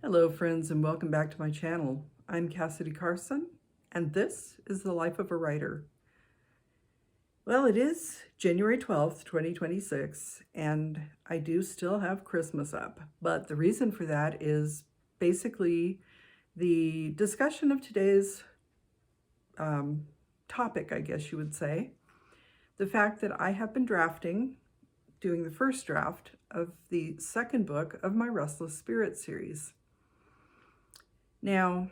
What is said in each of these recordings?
Hello friends, and welcome back to my channel. I'm Cassidy Carson, and this is the life of a writer. Well, it is January 12th, 2026, and I do still have Christmas up, but the reason for that is basically the discussion of today's topic, I guess you would say. The fact that I have been doing the first draft of the second book of my Restless Spirits series. Now,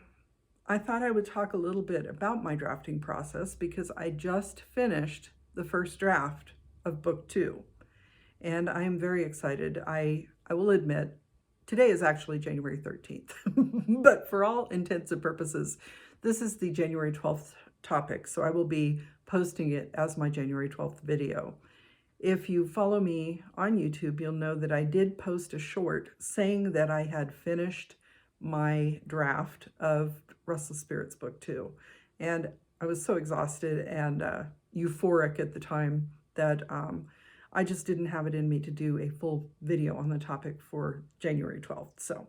I thought I would talk a little bit about my drafting process because I just finished the first draft of book 2, and I am very excited. I will admit, today is actually January 13th, but for all intents and purposes, this is the January 12th topic, so I will be posting it as my January 12th video. If you follow me on YouTube, you'll know that I did post a short saying that I had finished my draft of Restless Spirits book 2, and I was so exhausted and euphoric at the time that I just didn't have it in me to do a full video on the topic for January 12th. So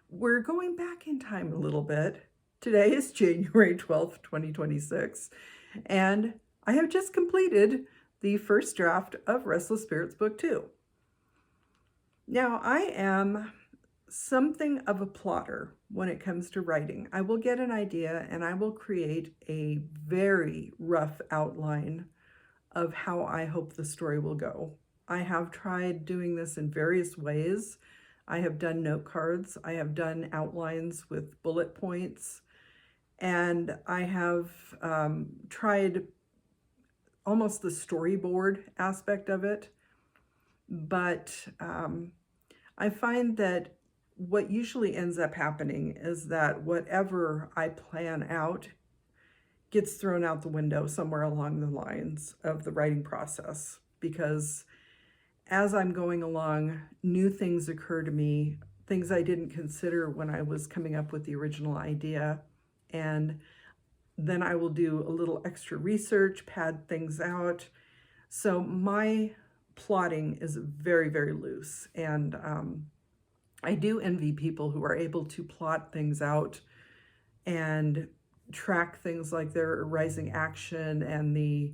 we're going back in time a little bit. Today is January 12th, 2026, and I have just completed the first draft of Restless Spirits book 2. Now, I am something of a plotter when it comes to writing. I will get an idea and I will create a very rough outline of how I hope the story will go. I have tried doing this in various ways. I have done note cards, I have done outlines with bullet points, and I have tried almost the storyboard aspect of it. But I find that what usually ends up happening is that whatever I plan out gets thrown out the window somewhere along the lines of the writing process, because as I'm going along, new things occur to me, things I didn't consider when I was coming up with the original idea, and then I will do a little extra research, pad things out. So my plotting is very, very loose, and I do envy people who are able to plot things out and track things like their rising action and the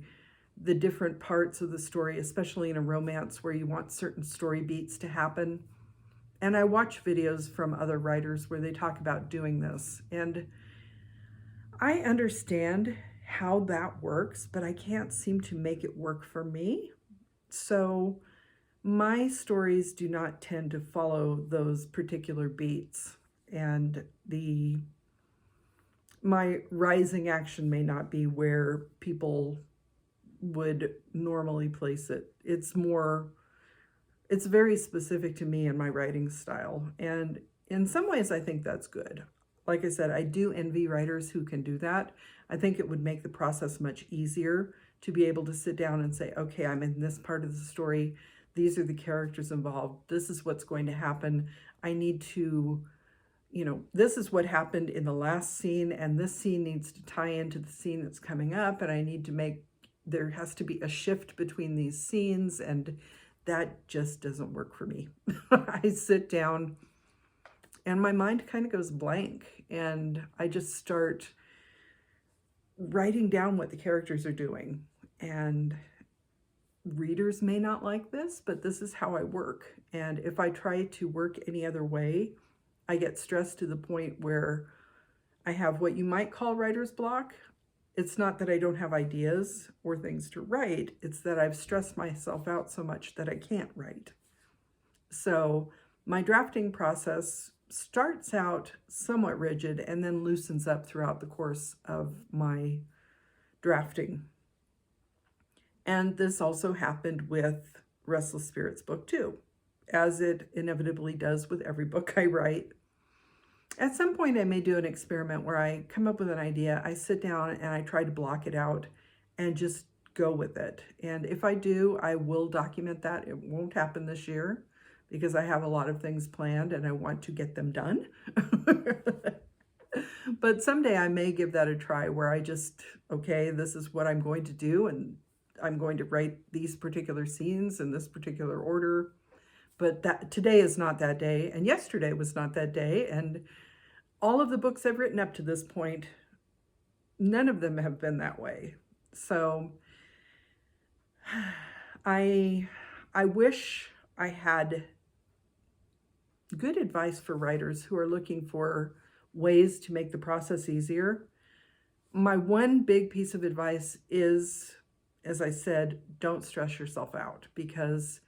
different parts of the story, especially in a romance where you want certain story beats to happen. And I watch videos from other writers where they talk about doing this, and I understand how that works, but I can't seem to make it work for me. So my stories do not tend to follow those particular beats, and my rising action may not be where people would normally place it. It's very specific to me and my writing style, and in some ways I think that's good. Like I said, I do envy writers who can do that. I think it would make the process much easier to be able to sit down and say, okay, I'm in this part of the story, these are the characters involved, this is what's going to happen. I need to, this is what happened in the last scene, and this scene needs to tie into the scene that's coming up, and I need to there has to be a shift between these scenes, and that just doesn't work for me. I sit down and my mind kind of goes blank, and I just start writing down what the characters are doing. And readers may not like this, but this is how I work. And if I try to work any other way, I get stressed to the point where I have what you might call writer's block. It's not that I don't have ideas or things to write, it's that I've stressed myself out so much that I can't write. So my drafting process starts out somewhat rigid and then loosens up throughout the course of my drafting. And this also happened with Restless Spirits book 2, as it inevitably does with every book I write. At some point I may do an experiment where I come up with an idea, I sit down and I try to block it out and just go with it. And if I do, I will document that. It won't happen this year because I have a lot of things planned and I want to get them done. But someday I may give that a try where I just, okay, this is what I'm going to do, and I'm going to write these particular scenes in this particular order. But that today is not that day, and yesterday was not that day, and all of the books I've written up to this point, none of them have been that way. So I wish I had good advice for writers who are looking for ways to make the process easier. My one big piece of advice is, as I said, don't stress yourself out, because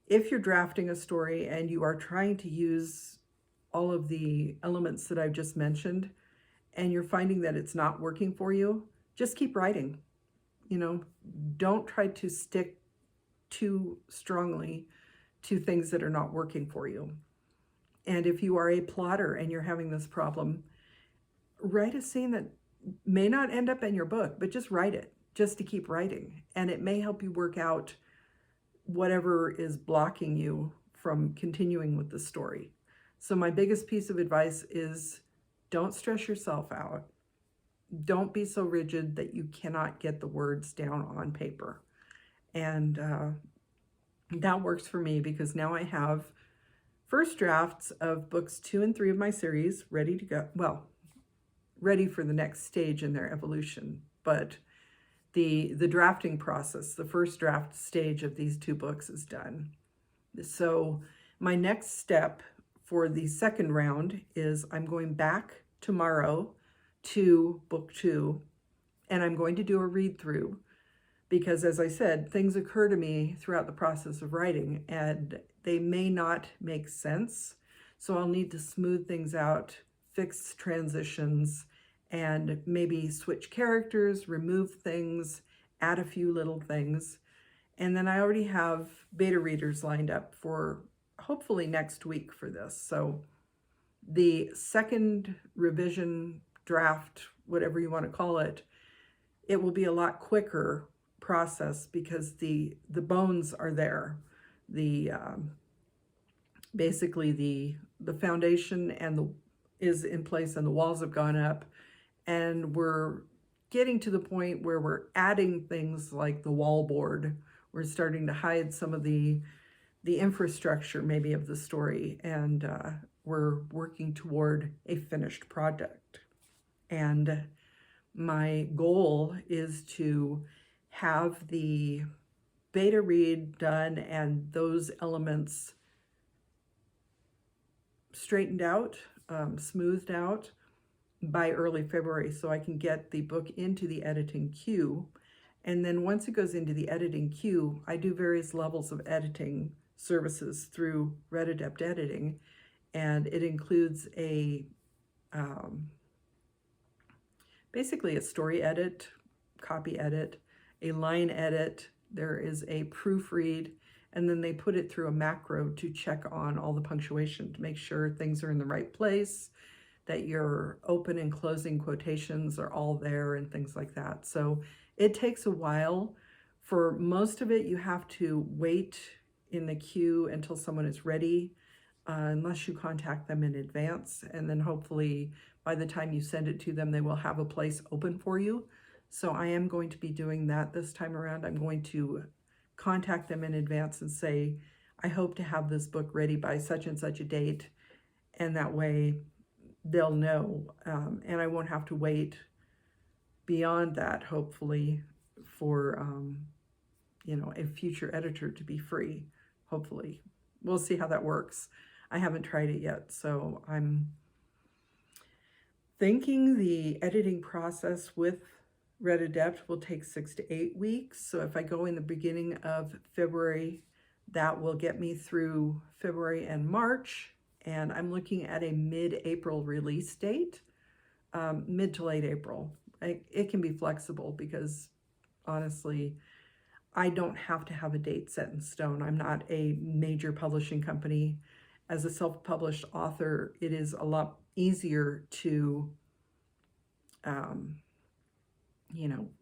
if you're drafting a story and you are trying to use all of the elements that I've just mentioned and you're finding that it's not working for you, just keep writing. Don't try to stick too strongly to things that are not working for you. And if you are a plotter and you're having this problem, write a scene that may not end up in your book, but just write it, just to keep writing. And it may help you work out whatever is blocking you from continuing with the story. So my biggest piece of advice is don't stress yourself out. Don't be so rigid that you cannot get the words down on paper. And that works for me, because now I have first drafts of books 2 and 3 of my series ready to go. Well, ready for the next stage in their evolution. But the drafting process, the first draft stage of these 2 books is done. So my next step for the second round is I'm going back tomorrow to book 2, and I'm going to do a read through, because as I said, things occur to me throughout the process of writing and they may not make sense. So I'll need to smooth things out, fix transitions, and maybe switch characters, remove things, add a few little things. And then I already have beta readers lined up for hopefully next week for this. So the second revision draft, whatever you want to call it, it will be a lot quicker process because the bones are there. The basically the foundation and is in place and the walls have gone up, and we're getting to the point where we're adding things like the wallboard. We're starting to hide some of the infrastructure maybe of the story, and we're working toward a finished product. And my goal is to have the beta read done and those elements straightened out, smoothed out by early February, so I can get the book into the editing queue. And then once it goes into the editing queue, I do various levels of editing services through Red Adept Editing, and it includes a basically a story edit, copy edit, a line edit, there is a proofread, and then they put it through a macro to check on all the punctuation to make sure things are in the right place, that your open and closing quotations are all there and things like that. So it takes a while. For most of it, you have to wait in the queue until someone is ready, unless you contact them in advance. And then hopefully by the time you send it to them, they will have a place open for you. So I am going to be doing that this time around. I'm going to contact them in advance and say, I hope to have this book ready by such and such a date. And that way they'll know, and I won't have to wait beyond that, hopefully, for a future editor to be free. Hopefully, we'll see how that works. I haven't tried it yet, so I'm thinking the editing process with Red Adept will take 6 to 8 weeks. So if I go in the beginning of February, that will get me through February and March. And I'm looking at a mid-April release date, mid to late April. It can be flexible because, honestly, I don't have to have a date set in stone. I'm not a major publishing company. As a self-published author, it is a lot easier to,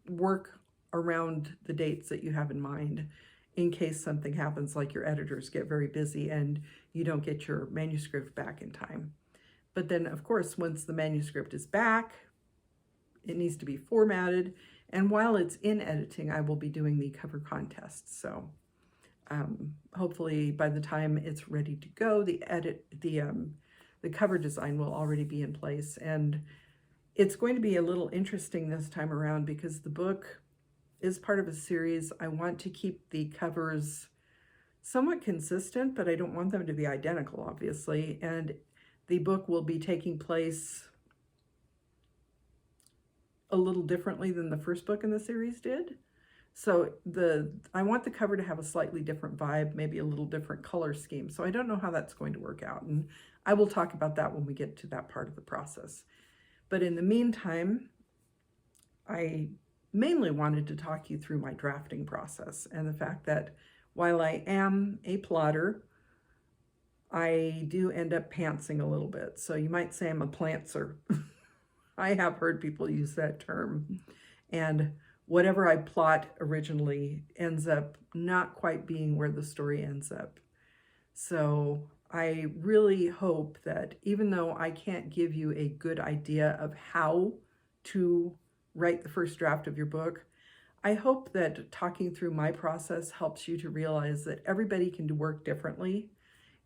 work around the dates that you have in mind in case something happens, like your editors get very busy and you don't get your manuscript back in time. But then, of course, once the manuscript is back, it needs to be formatted. And while it's in editing, I will be doing the cover contest. So Hopefully by the time it's ready to go, the cover design will already be in place. And it's going to be a little interesting this time around because the book is part of a series. I want to keep the covers somewhat consistent, but I don't want them to be identical, obviously. And the book will be taking place a little differently than the first book in the series did. So I want the cover to have a slightly different vibe, maybe a little different color scheme. So I don't know how that's going to work out. And I will talk about that when we get to that part of the process. But in the meantime, I mainly wanted to talk you through my drafting process and the fact that while I am a plotter, I do end up pantsing a little bit. So you might say I'm a plantser. I have heard people use that term. And whatever I plot originally ends up not quite being where the story ends up. So I really hope that even though I can't give you a good idea of how to write the first draft of your book, I hope that talking through my process helps you to realize that everybody can work differently.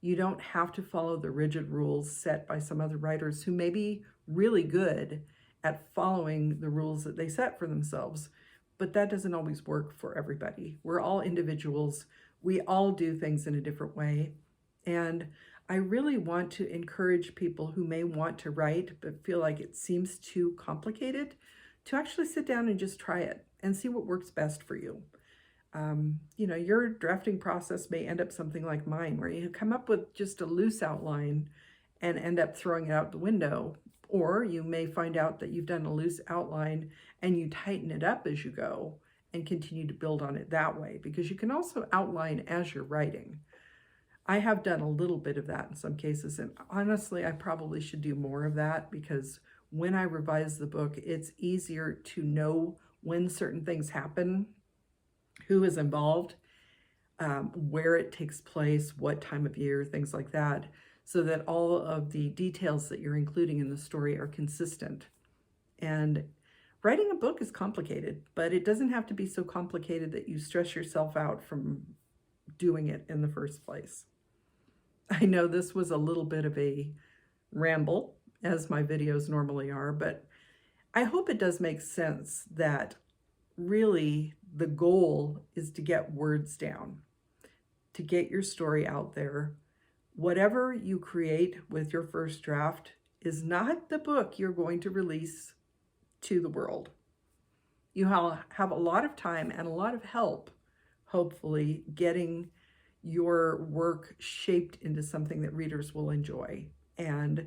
You don't have to follow the rigid rules set by some other writers who may be really good at following the rules that they set for themselves, but that doesn't always work for everybody. We're all individuals. We all do things in a different way. And I really want to encourage people who may want to write but feel like it seems too complicated to actually sit down and just try it and see what works best for you. Your drafting process may end up something like mine, where you come up with just a loose outline and end up throwing it out the window. Or you may find out that you've done a loose outline and you tighten it up as you go and continue to build on it that way, because you can also outline as you're writing. I have done a little bit of that in some cases, and honestly, I probably should do more of that, because when I revise the book, it's easier to know when certain things happen, who is involved, where it takes place, what time of year, things like that, so that all of the details that you're including in the story are consistent. And writing a book is complicated, but it doesn't have to be so complicated that you stress yourself out from doing it in the first place. I know this was a little bit of a ramble, as my videos normally are, but I hope it does make sense that really the goal is to get words down, to get your story out there. Whatever you create with your first draft is not the book you're going to release to the world. You have a lot of time and a lot of help, hopefully, getting your work shaped into something that readers will enjoy. And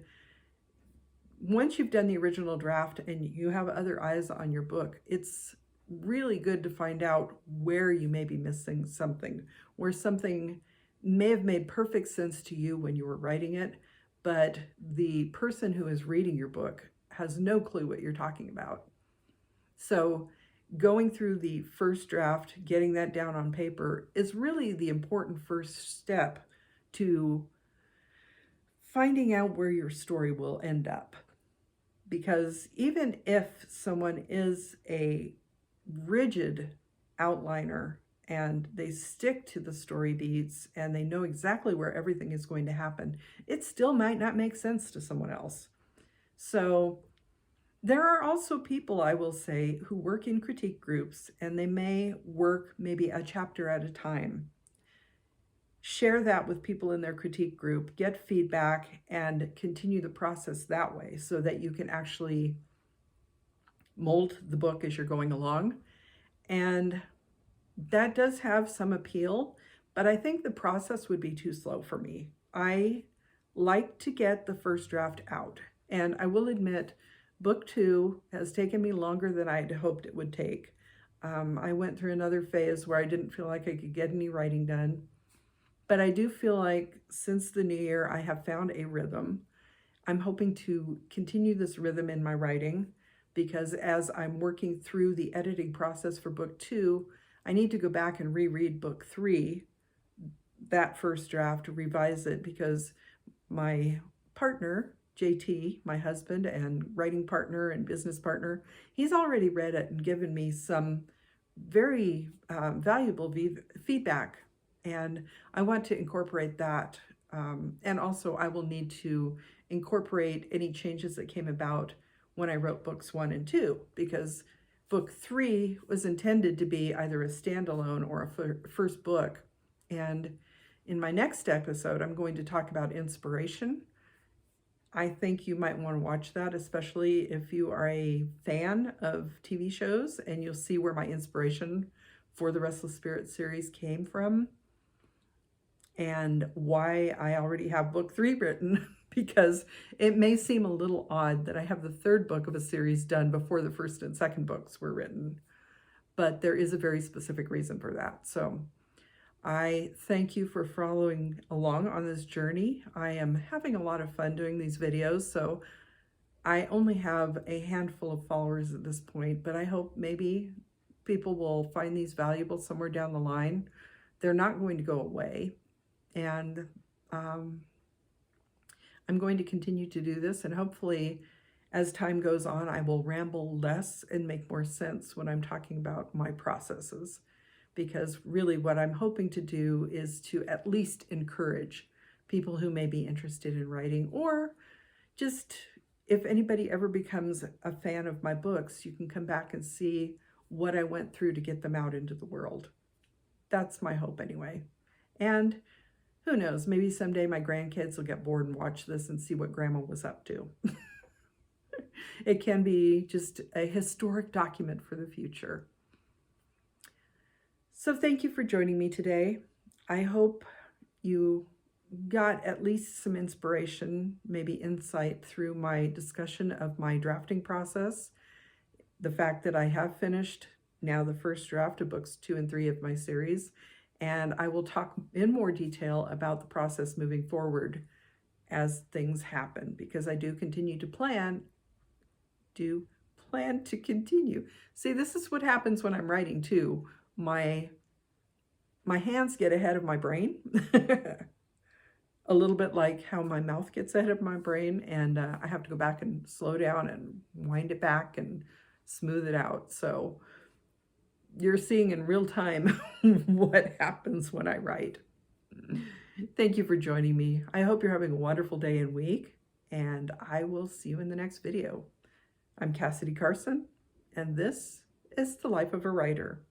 once you've done the original draft and you have other eyes on your book, it's really good to find out where you may be missing something, where something may have made perfect sense to you when you were writing it, but the person who is reading your book has no clue what you're talking about. So going through the first draft, getting that down on paper, is really the important first step to finding out where your story will end up. Because even if someone is a rigid outliner and they stick to the story beats and they know exactly where everything is going to happen, it still might not make sense to someone else. So there are also people, I will say, who work in critique groups, and they may work maybe a chapter at a time. Share that with people in their critique group, get feedback, and continue the process that way so that you can actually mold the book as you're going along. And that does have some appeal, but I think the process would be too slow for me. I like to get the first draft out, and I will admit, book 2 has taken me longer than I'd hoped it would take. I went through another phase where I didn't feel like I could get any writing done. But I do feel like since the new year, I have found a rhythm. I'm hoping to continue this rhythm in my writing, because as I'm working through the editing process for book 2, I need to go back and reread book 3, that first draft, to revise it, because my partner, JT, my husband and writing partner and business partner, he's already read it and given me some very valuable feedback And I want to incorporate that. And also I will need to incorporate any changes that came about when I wrote books 1 and 2, because book 3 was intended to be either a standalone or a first book. And in my next episode, I'm going to talk about inspiration. I think you might want to watch that, especially if you are a fan of TV shows, and you'll see where my inspiration for the Restless Spirits series came from and why I already have book 3 written, because it may seem a little odd that I have the 3rd book of a series done before the 1st and 2nd books were written, but there is a very specific reason for that. So I thank you for following along on this journey. I am having a lot of fun doing these videos, so I only have a handful of followers at this point, but I hope maybe people will find these valuable somewhere down the line. They're not going to go away, and I'm going to continue to do this, and hopefully as time goes on, I will ramble less and make more sense when I'm talking about my processes. Because really what I'm hoping to do is to at least encourage people who may be interested in writing, or just if anybody ever becomes a fan of my books, you can come back and see what I went through to get them out into the world. That's my hope anyway. And who knows, maybe someday my grandkids will get bored and watch this and see what Grandma was up to. It can be just a historic document for the future. So thank you for joining me today. I hope you got at least some inspiration, maybe insight through my discussion of my drafting process. The fact that I have finished now the first draft of books 2 and 3 of my series, and I will talk in more detail about the process moving forward as things happen, because I do continue to plan to continue. See, this is what happens when I'm writing too. My hands get ahead of my brain, a little bit like how my mouth gets ahead of my brain, and I have to go back and slow down and wind it back and smooth it out. So you're seeing in real time what happens when I write. Thank you for joining me. I hope you're having a wonderful day and week, and I will see you in the next video. I'm Cassidy Carson, and this is The Life of a Writer.